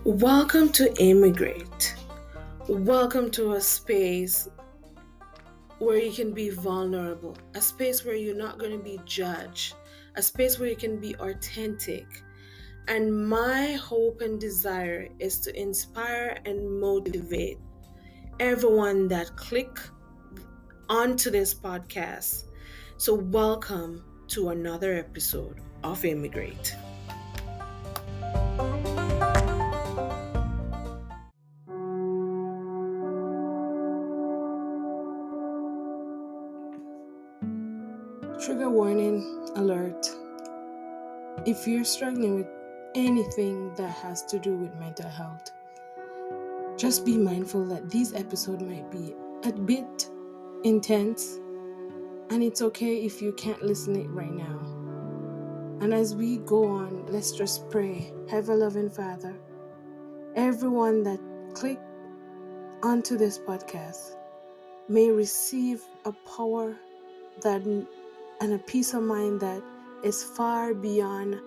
Welcome to Immigrate. Welcome to a space where you can be vulnerable, a space where you're not going to be judged, a space where you can be authentic. And my hope and desire is to inspire and motivate everyone that click onto this podcast. So welcome to another episode of Immigrate. Trigger warning alert. If you're struggling with anything that has to do with mental health, just be mindful that these episodes might be a bit intense, and it's okay if you can't listen it right now. And as we go on, let's just pray. Heavenly loving Father, everyone that clicked onto this podcast may receive a power that and a peace of mind that is far beyond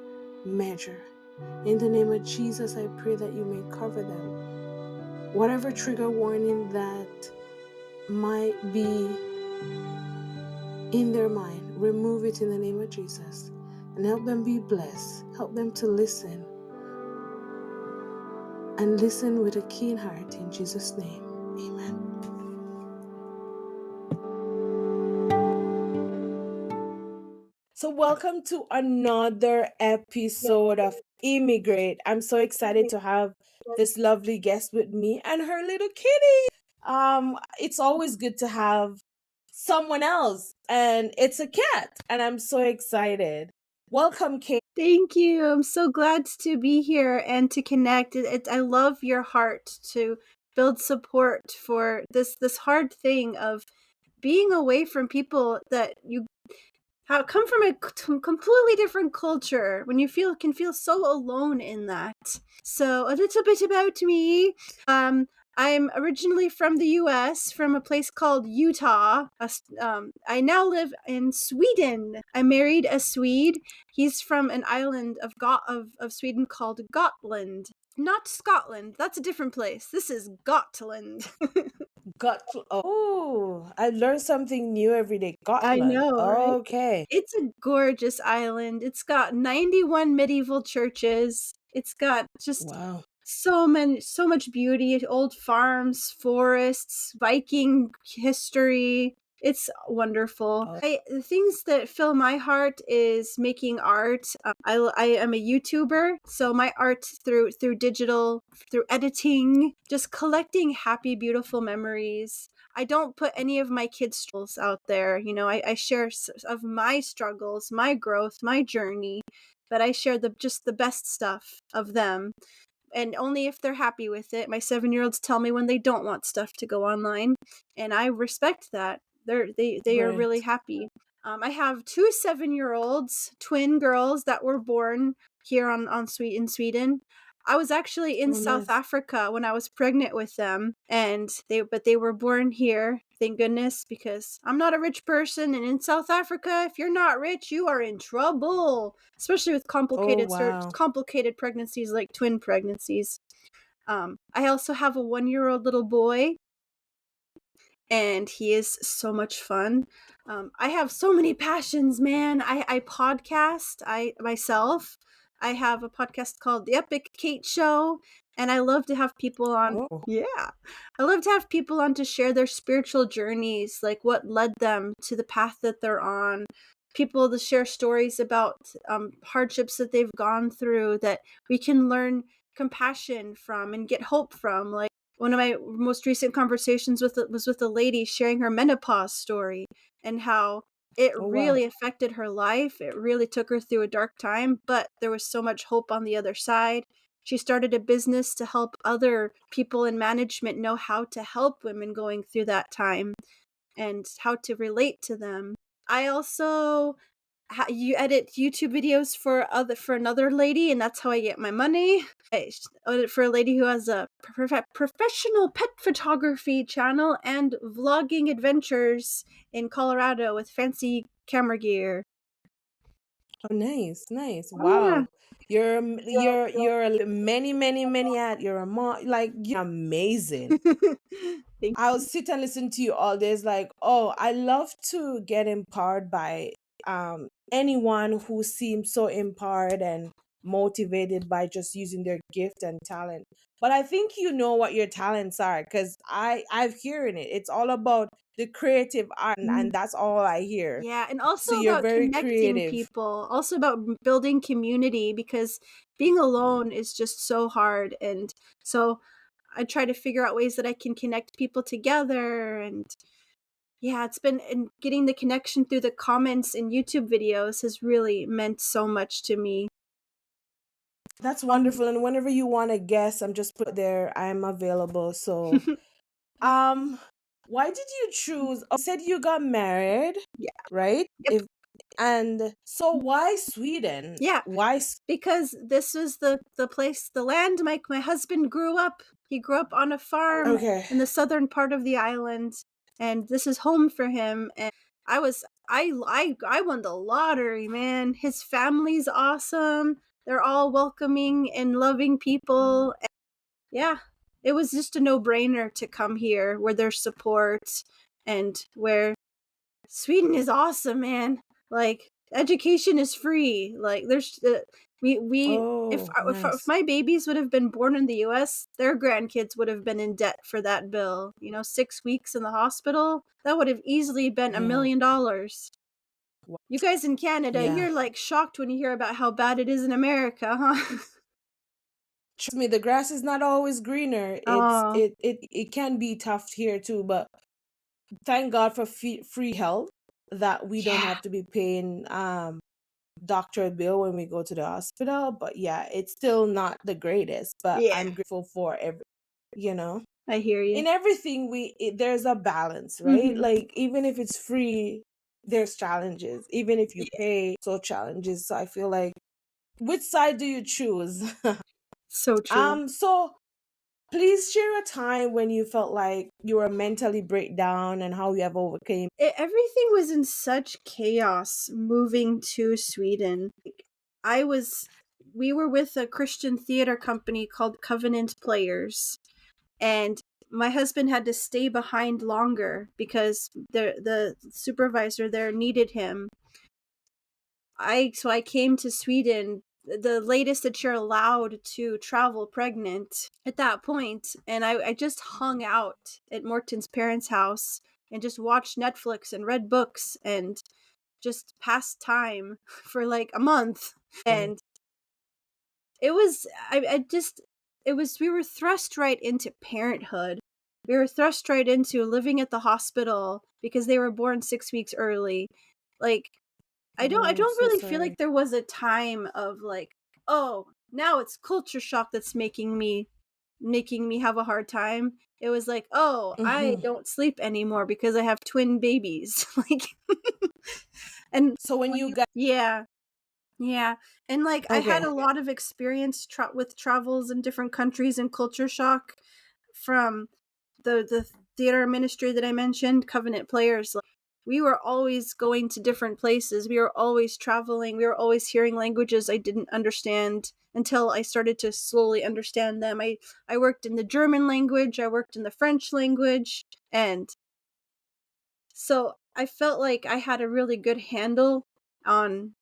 measure. In the name of Jesus, I pray that you may cover them. Whatever trigger warning that might be in their mind, remove it in the name of Jesus and help them be blessed. Help them to listen and listen with a keen heart in Jesus' name. Amen. So welcome to another episode of Immigrate. I'm so excited to have this lovely guest with me and her little kitty. It's always good to have someone else, and it's a cat, and I'm so excited. Welcome, Kate. Thank you. I'm so glad to be here and to connect. I love your heart to build support for this hard thing of being away from people that you come from a completely different culture, when you can feel so alone in that. So a little bit about me. I'm originally from the U.S., from a place called Utah. I now live in Sweden. I married a Swede. He's from an island of Sweden called Gotland. Not Scotland. That's a different place. This is Gotland. Oh, I learn something new every day. I Gotland. know, right? Okay. It's a gorgeous island. It's got 91 medieval churches. It's got just Wow. so much beauty, old farms, forests, Viking history. It's wonderful. Oh. The things that fill my heart is making art. I am a YouTuber, so my art through digital, through editing, just collecting happy, beautiful memories. I don't put any of my kids' struggles out there. I share of my struggles, my growth, my journey, but I share just the best stuff of them, and only if they're happy with it. My 7-year-olds tell me when they don't want stuff to go online, and I respect that. They are really happy. I have 2 7-year-olds, twin girls that were born here in Sweden. I was actually in South Africa when I was pregnant with them, and they were born here. Thank goodness, because I'm not a rich person, and in South Africa, if you're not rich, you are in trouble, especially with complicated pregnancies like twin pregnancies. I also have a 1-year-old little boy, and he is so much fun. I have so many passions, man. I podcast. I have a podcast called The Epic Kate Show, and I love to have people on. Oh. Yeah. I love to have people on to share their spiritual journeys, like what led them to the path that they're on. People to share stories about hardships that they've gone through, that we can learn compassion from and get hope from. Like, one of my most recent conversations was with a lady sharing her menopause story, and how it really affected her life. It really took her through a dark time, but there was so much hope on the other side. She started a business to help other people in management know how to help women going through that time and how to relate to them. I also you edit YouTube videos for another lady, and that's how I get my money. I edit for a lady who has a professional pet photography channel and vlogging adventures in Colorado with fancy camera gear. Oh, nice, nice. Oh Wow. You're many at you're a mom, like you're amazing. yeah. Thank I'll sit and listen to you all day. It's like, oh, I love to get empowered by anyone who seems so empowered and motivated by just using their gift and talent. But I think you know what your talents are because I've hearing it. It's all about the creative art, you. and that's all I hear. Yeah, and also So you're about very connecting creative. people, also about building community because being alone is just so hard. And so I try to figure out ways that I can connect people together. And yeah, it's been, and getting the connection through the comments in YouTube videos has really meant so much to me. That's Um, wonderful. And whenever you want to guess, I'm just put there. I'm available. So Um, why did you choose? Oh, you said you got married, yeah, right? yep, If and so why Sweden? yeah. Why? Because this was the place, the land my husband grew up. He grew up on a farm Okay. in the southern part of the island, and this is home for him. And I won the lottery, man. His family's awesome. They're all welcoming and loving people. And yeah, it was just a no-brainer to come here where there's support and where Sweden is awesome, man. Like education is free. Like there's we Oh, if nice. my babies would have been born in the US, their grandkids would have been in debt for that bill. 6 weeks in the hospital, that would have easily been a Yeah. million dollars. Wa- You guys in Canada, Yeah. you're like shocked when you hear about how bad it is in America, huh? Trust me, the grass is not always greener. It's Oh, it can be tough here too, but thank God for free health that we don't yeah, have to be paying doctor bill when we go to the hospital. But yeah, it's still not the greatest, but yeah. I'm grateful for you know. I hear you. In everything there's a balance, right? Mhm. Like even if it's free, there's challenges. Even if you Yeah, pay, so challenges. So I feel like, which side do you choose? so true. So please share a time when you felt like you were mentally breakdown and how you have overcame. Everything was in such chaos moving to Sweden. I was we were with a Christian theater company called Covenant Players, and my husband had to stay behind longer because the supervisor there needed him. I came to Sweden, the latest that you're allowed to travel pregnant at that point, and I just hung out at Morton's parents' house and just watched Netflix and read books and just passed time for like a month. And it was I just it was we were thrust right into parenthood. We were thrust right into living at the hospital because they were born 6 weeks early. Like I Oh, don't so really feel like sorry. there was a time of like, oh, now it's culture shock that's making me have a hard time. It was like, oh, I Hmm. don't sleep anymore because I have twin babies. Like and So when you got yeah, yeah. And like I had okay. a lot of experience with travels in different countries and culture shock from the theater ministry that I mentioned, Covenant Players. Like, we were always going to different places. We were always traveling. We were always hearing languages I didn't understand until I started to slowly understand them. I worked in the German language, I worked in the French language, and so I felt like I had a really good handle on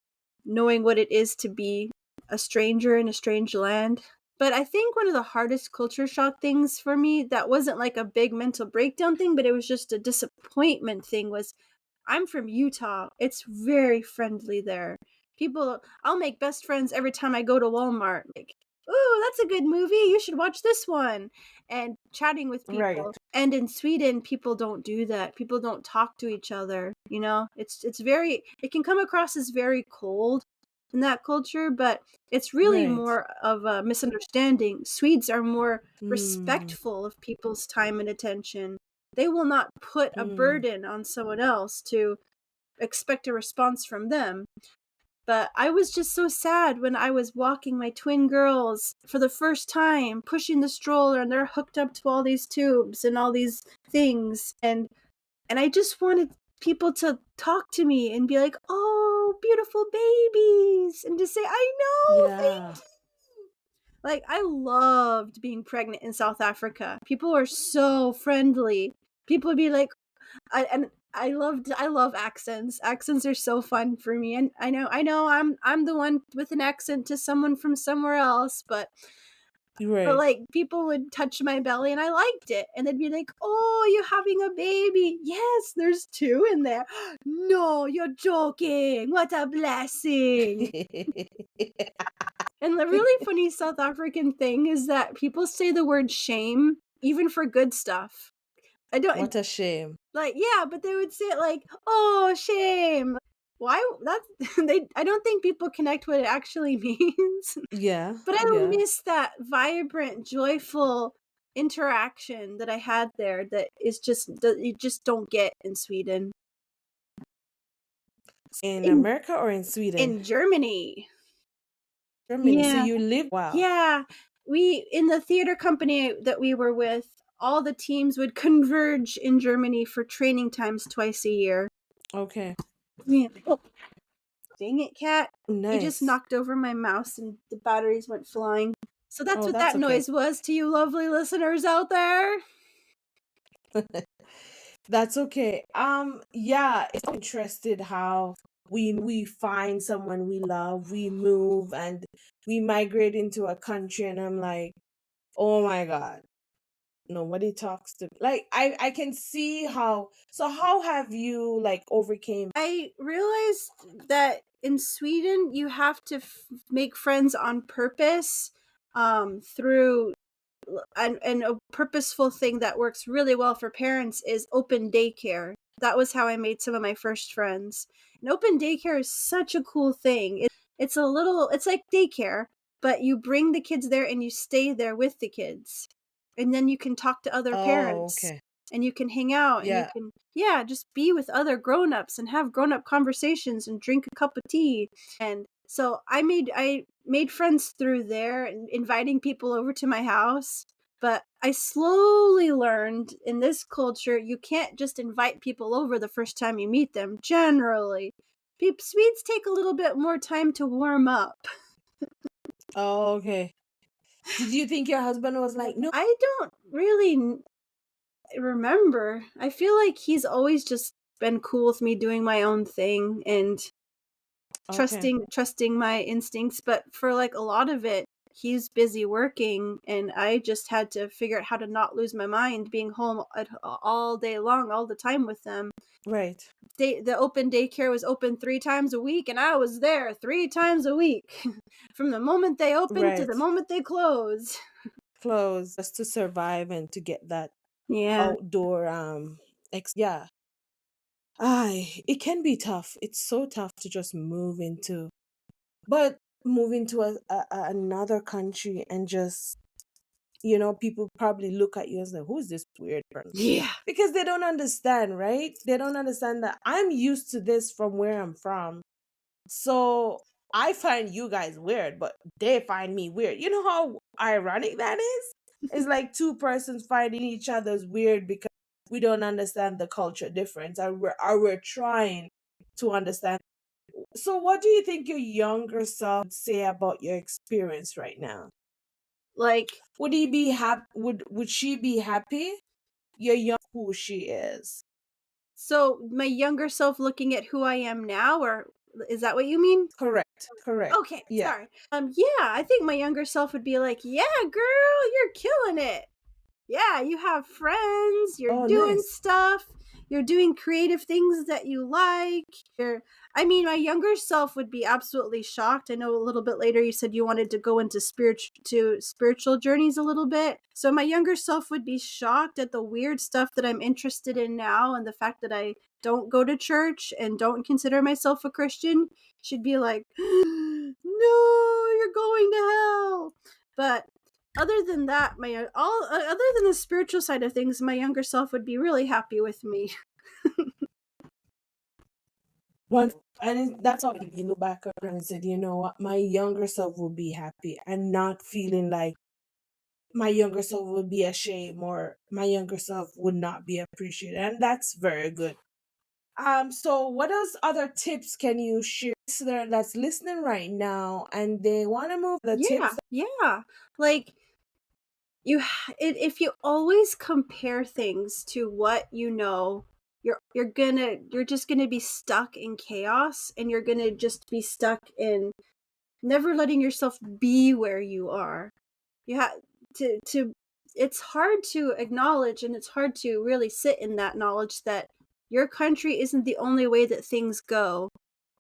knowing what it is to be a stranger in a strange land. But I think one of the hardest culture shock things for me that wasn't like a big mental breakdown thing, but it was just a disappointment thing was I'm from Utah. It's very friendly there. I'll make best friends every time I go to Walmart. Like, ooh, that's a good movie. You should watch this one. And chatting with Right. people. And in Sweden, people don't do that. People don't talk to each other. It can come across as very cold in that culture, but it's really Right. more of a misunderstanding. Swedes are more Mm, respectful of people's time and attention. They will not put a mm. burden on someone else to expect a response from them. But I was just so sad when I was walking my twin girls for the first time, pushing the stroller, and they're hooked up to all these tubes and all these things. And I just wanted people to talk to me and be like, "Oh, beautiful babies," and to say, "I know, Yeah. thank you." Like, I loved being pregnant in South Africa. People were so friendly. People would be like, I love accents. Accents are so fun for me. And I know I'm the one with an accent to someone from somewhere else, but Right. like people would touch my belly and I liked it. And they'd be like, "Oh, you're having a baby." "Yes, there's two in there." "No, you're joking. What a blessing." And the really funny South African thing is that people say the word shame even for good stuff. I don't What a shame. like, yeah, but they would say it like, "Oh, shame." Why? That's they. I don't think people connect what it actually means. Yeah. But I Yeah. miss that vibrant, joyful interaction that I had there. That is just that you just don't get in Sweden. In In America or in Sweden? in Germany, Germany. So yeah, you live, wow. yeah. We in the theater company that we were with, all the teams would converge in Germany for training times twice a year. Okay. Yeah. Oh, dang it, cat. You just Nice. knocked over my mouse and the batteries went flying. So that's Oh, what that's that okay. noise was to you lovely listeners out there. That's okay. Yeah, it's interested how we find someone we love, we move and we migrate into a country and I'm like, "Oh my God, nobody talks to like I can see how so how have you like overcame. I realized that in Sweden you have to make friends on purpose through and a purposeful thing that works really well for parents is open daycare. That was how I made some of my first friends. And open daycare is such a cool thing. It's like daycare, but you bring the kids there and you stay there with the kids. And then you can talk to other Oh, parents okay. and you can hang out and you Yeah. can, yeah, just be with other grown-ups and have grown-up conversations and drink a cup of tea. And so I made friends through there and inviting people over to my house. But I slowly learned in this culture, you can't just invite people over the first time you meet them. Generally, Swedes take a little bit more time to warm up. Oh, okay. Did you think your husband was like, "No." I don't really remember. I feel like he's always just been cool with me doing my own thing and Okay. trusting my instincts, but for like a lot of it, he's busy working and I just had to figure out how to not lose my mind being home all day long, all the time with them. Right. The open daycare was open 3 times a week and I was there 3 times a week from the moment they open to the Right. moment they close. Clothes just to survive and to get that Yeah. outdoor yeah. It can be tough. It's so tough to just move into but move into another country and just people probably look at you as like, who's this weird person? Yeah. Because they don't understand, right? They don't understand that I'm used to this from where I'm from. So I find you guys weird, but they find me weird. You know how ironic that is? It's like two persons finding each other's weird because we don't understand the culture difference or we're trying to understand. So what do you think your younger self would say about your experience right now? Like, Would he be happy? Would she be happy? Your young who she is. so my younger self looking at who I am now, or is that what you mean? Correct. Correct. Okay, Yeah. sorry. Yeah, I think my younger self would be like, "Yeah, girl, you're killing it. Yeah, you have friends, you're Oh, doing nice. stuff, you're doing creative things that you like." I mean, my younger self would be absolutely shocked. I know a little bit later you said you wanted to go into spiritual journeys a little bit. So my younger self would be shocked at the weird stuff that I'm interested in now and the fact that I don't go to church and don't consider myself a Christian. She'd be like, "No, you're going to hell." But other than that, other than the spiritual side of things, my younger self would be really happy with me. One, and that's how you look back and said, you know what, my younger self will be happy and not feeling like my younger self would be ashamed or my younger self would not be appreciated. And that's very good. So what else other tips can you share listener that's listening right now and they want to move the Yeah, tips? yeah. Like if you always compare things to what you know, you're just gonna be stuck in chaos, and you're gonna just be stuck in never letting yourself be where you are. You have to it's hard to acknowledge, and it's hard to really sit in that knowledge that your country isn't the only way that things go.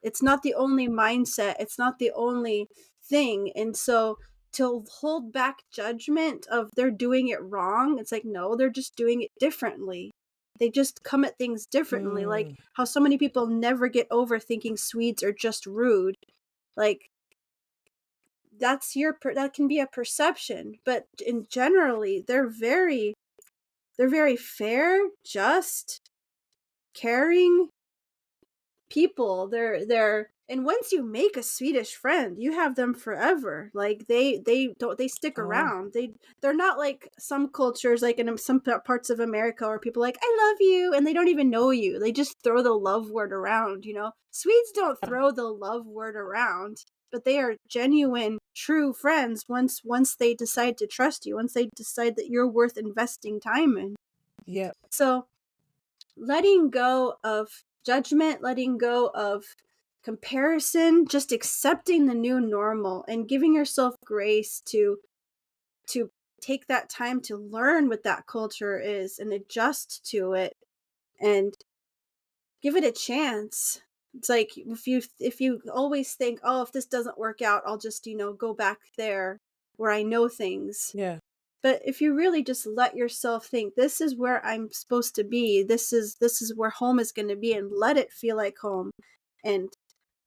It's not the only mindset, it's not the only thing. And so to hold back judgment of they're doing it wrong, it's like no, they're just doing it differently. They just come at things differently, like Mm, how so many people never get over thinking Swedes are just rude. Like that can be a perception, but in generally they're very fair, just, caring people. They're and once you make a Swedish friend, you have them forever. Like they stick oh, around. They're not like some cultures, like in some parts of America, where people are like I love you and they don't even know you. They just throw the love word around. Swedes don't throw the love word around, but they are genuine, true friends once they decide to trust you. Once they decide that you're worth investing time in. yeah. So letting go of judgment, letting go of comparison, just accepting the new normal and giving yourself grace to take that time to learn what that culture is and adjust to it and give it a chance. It's like if you always think, "Oh, if this doesn't work out, I'll just, go back there where I know things." Yeah. But if you really just let yourself think, this is where I'm supposed to be, this is where home is going to be, and let it feel like home, and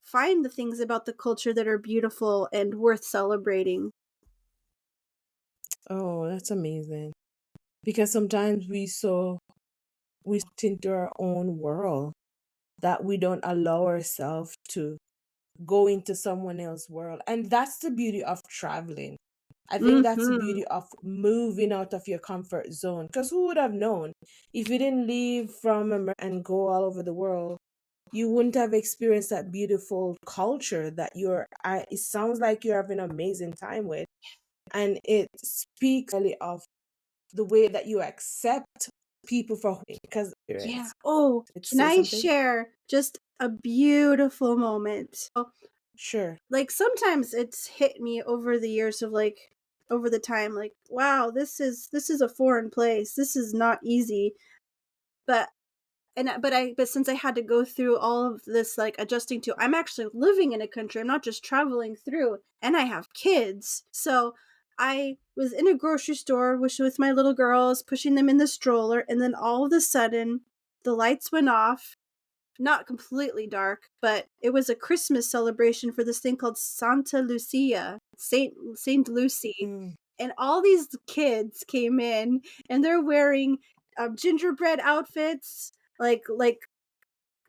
find the things about the culture that are beautiful and worth celebrating. Oh, that's amazing. Because sometimes we into our own world that we don't allow ourselves to go into someone else's world. And that's the beauty of traveling. I think that's the Mhm. beauty of moving out of your comfort zone. Because who would have known if you didn't leave from America and go all over the world, you wouldn't have experienced that beautiful culture that it sounds like you're having an amazing time with. And it speaks really of the way that you accept people for who they are, because Yeah. experience. Oh, It can say I something? share just a beautiful moment? Sure. Like sometimes it's hit me over the years of like over the time like, wow, this is a foreign place. This is not easy. But but since I had to go through all of this like adjusting to I'm actually living in a country. I'm not just traveling through, and I have kids. So I was in a grocery store with my little girls, pushing them in the stroller, and then all of a sudden the lights went off. Not completely dark, but it was a Christmas celebration for this thing called Santa Lucia, Saint Lucy, Mm, and all these kids came in, and they're wearing gingerbread outfits, like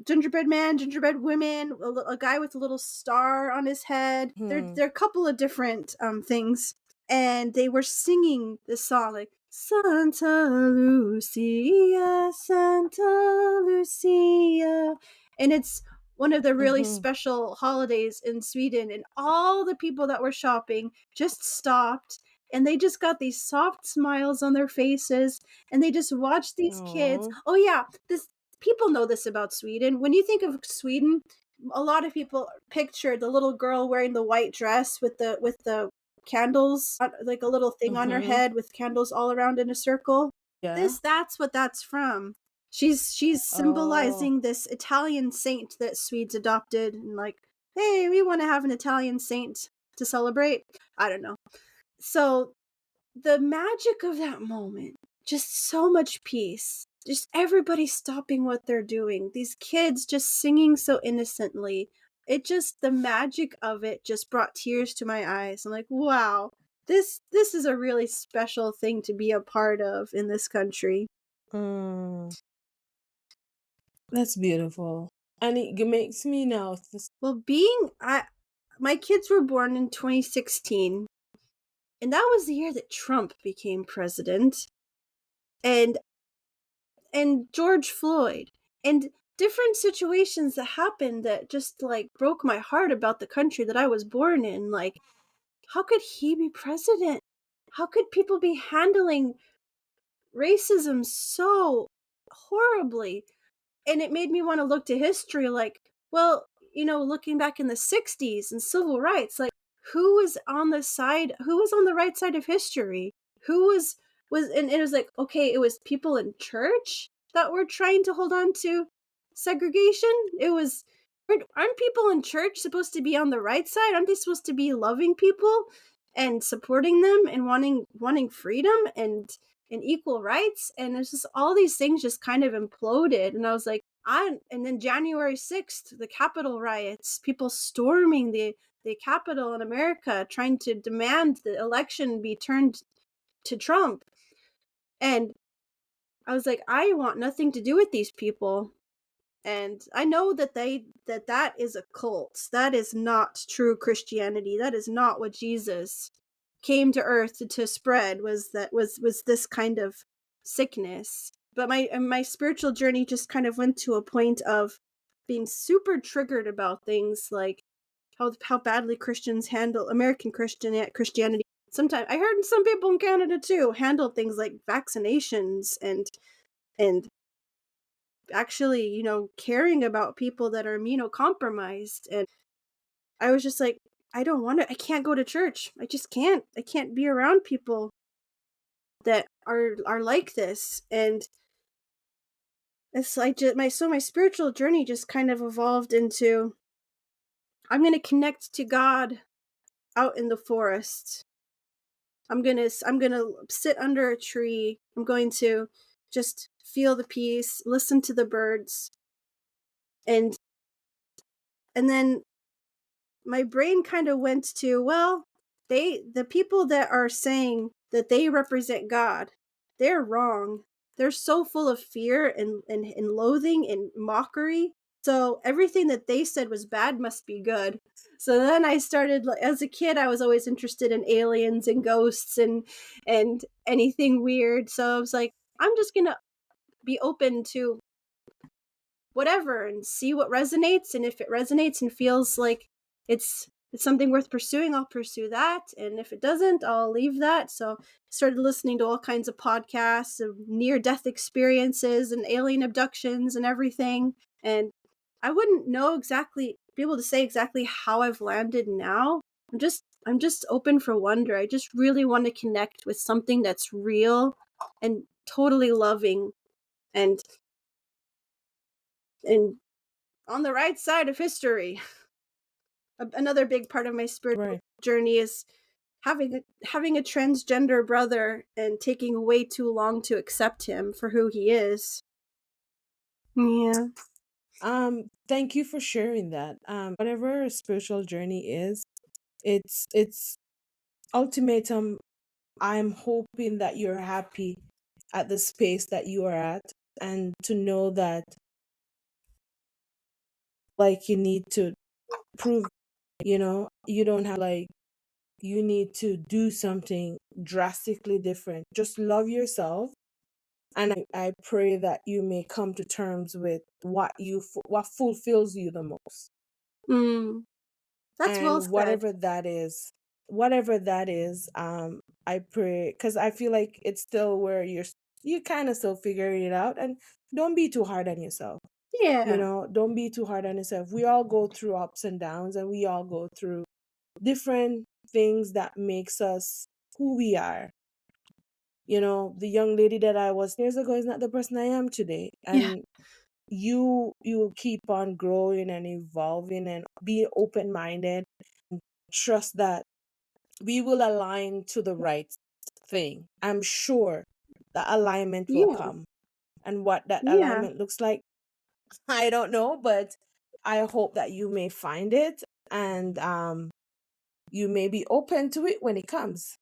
gingerbread man, gingerbread women, a guy with a little star on his head. hmm. They're a couple of different things, and they were singing this song like Santa Lucia, Santa Lucia, and it's one of the really Mm-hmm. special holidays in Sweden. And all the people that were shopping just stopped. And they just got these soft smiles on their faces, and they just watched these kids. Oh. Oh yeah, this people know this about Sweden. When you think of Sweden, a lot of people picture the little girl wearing the white dress with the candles, like a little thing on her Mm-hmm. head with candles all around in a circle. Yeah. That's what that's from. She's Oh. symbolizing this Italian saint that Swedes adopted, and like, hey, we want to have an Italian saint to celebrate. I don't know. So the magic of that moment, just so much peace, just everybody stopping what they're doing, these kids just singing so innocently. It just the magic of it just brought tears to my eyes. I'm like, wow, this is a really special thing to be a part of in this country. Mm, that's beautiful. And it makes me now. Well, being I my kids were born in 2016, and that was the year that Trump became president, and George Floyd. And different situations that happened that just like broke my heart about the country that I was born in. Like, how could he be president? How could people be handling racism so horribly? And it made me want to look to history like, well, looking back in the 60s and civil rights, like who was on the right side of history? Who was and it was like, okay, it was people in church that were trying to hold on to segregation. It was aren't people in church supposed to be on the right side? Aren't they supposed to be loving people and supporting them and wanting freedom and equal rights? And it's just all these things just kind of imploded. And I was like, and then January 6th, the Capitol riots, people storming the Capitol in America, trying to demand the election be turned to Trump. And I was like, I want nothing to do with these people. And I know that is a cult. That is not true Christianity. That is not what Jesus came to earth to spread, was this kind of sickness. But my spiritual journey just kind of went to a point of being super triggered about things like how badly Christians handle Christianity. Sometimes I heard some people in Canada too handle things like vaccinations and actually, caring about people that are immunocompromised. And I was just like, I can't go to church. I just can't. I can't be around people that are like this. And it's like my spiritual journey just kind of evolved into, I'm going to connect to God out in the forest. I'm going to sit under a tree. I'm going to just feel the peace, listen to the birds. And then my brain kind of went to, well, the people that are saying that they represent God, they're wrong. They're so full of fear and loathing and mockery. So everything that they said was bad must be good. So then I started, as a kid, I was always interested in aliens and ghosts and anything weird. So I was like, I'm just gonna be open to whatever and see what resonates. And if it resonates and feels like it's something worth pursuing, I'll pursue that. And if it doesn't, I'll leave that. So I started listening to all kinds of podcasts of near death experiences and alien abductions and everything. And I wouldn't be able to say exactly how I've landed now. I'm just open for wonder. I just really want to connect with something that's real and totally loving and and on the right side of history. Another big part of my spiritual Right. journey is having a transgender brother and taking way too long to accept him for who he is. Yeah. Thank you for sharing that. Whatever a spiritual journey is, it's ultimatum. I'm hoping that you're happy at the space that you are at, and to know that, like, you need to prove, you don't have, like, you need to do something drastically different. Just love yourself, and I pray that you may come to terms with what fulfills you the most. Mm, that's well And said. whatever that is, I pray, because I feel like it's still where you kind of still figuring it out. And don't be too hard on yourself. Yeah. Don't be too hard on yourself. We all go through ups and downs, and we all go through different things that makes us who we are. The young lady that I was years ago is not the person I am today. Yeah. And you will keep on growing and evolving and be open minded. Trust that we will align to the right thing. I'm sure the alignment will Yeah. come. And what that Yeah. alignment looks like, I don't know, but I hope that you may find it, and you may be open to it when it comes.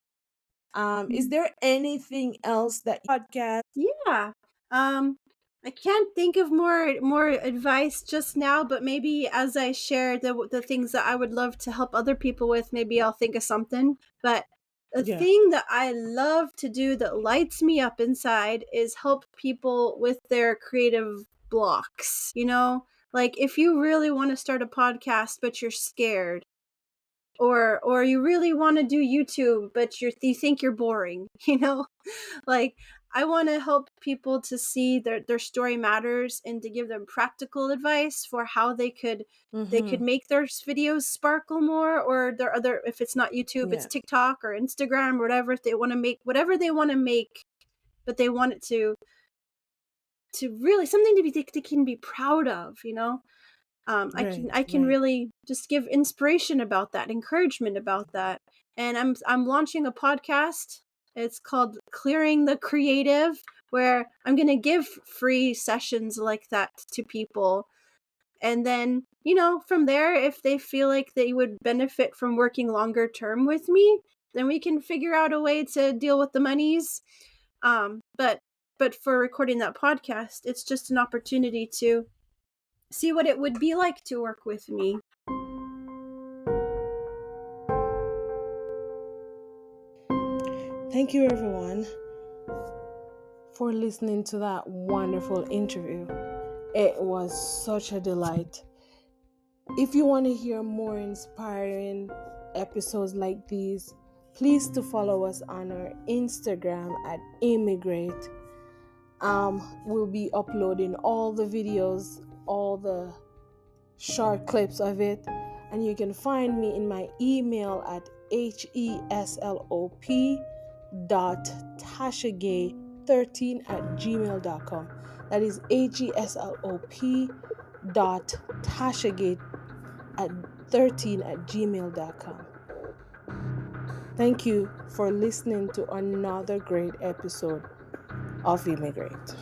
Is there anything else that podcast? Yeah. Um, I can't think of more advice just now, but maybe as I share the things that I would love to help other people with, maybe I'll think of something. But the Yeah. thing that I love to do that lights me up inside is help people with their creative blocks, like if you really want to start a podcast but you're scared, or you really want to do YouTube but you think you're boring, like I want to help people to see their story matters and to give them practical advice for how they could make their videos sparkle more, or their other, if it's not YouTube, it's TikTok or Instagram or whatever. If they want to make whatever they want to make, but they want it to really something to be they can be proud of, I can really just give inspiration about that, encouragement about that. And I'm launching a podcast. It's called Clearing the Creative, where I'm going to give free sessions like that to people. And then, from there, if they feel like they would benefit from working longer term with me, then we can figure out a way to deal with the monies. But for recording that podcast, it's just an opportunity to see what it would be like to work with me. Thank you, everyone, for listening to that wonderful interview. It was such a delight. If you want to hear more inspiring episodes like these, please to follow us on our Instagram at Immigrate. We'll be uploading all the videos, all the short clips of it, and you can find me in my email at heslop.tashagay13@gmail.com. That is heslop.tashagay13@gmail.com. Thank you for listening to another great episode of Immigrate.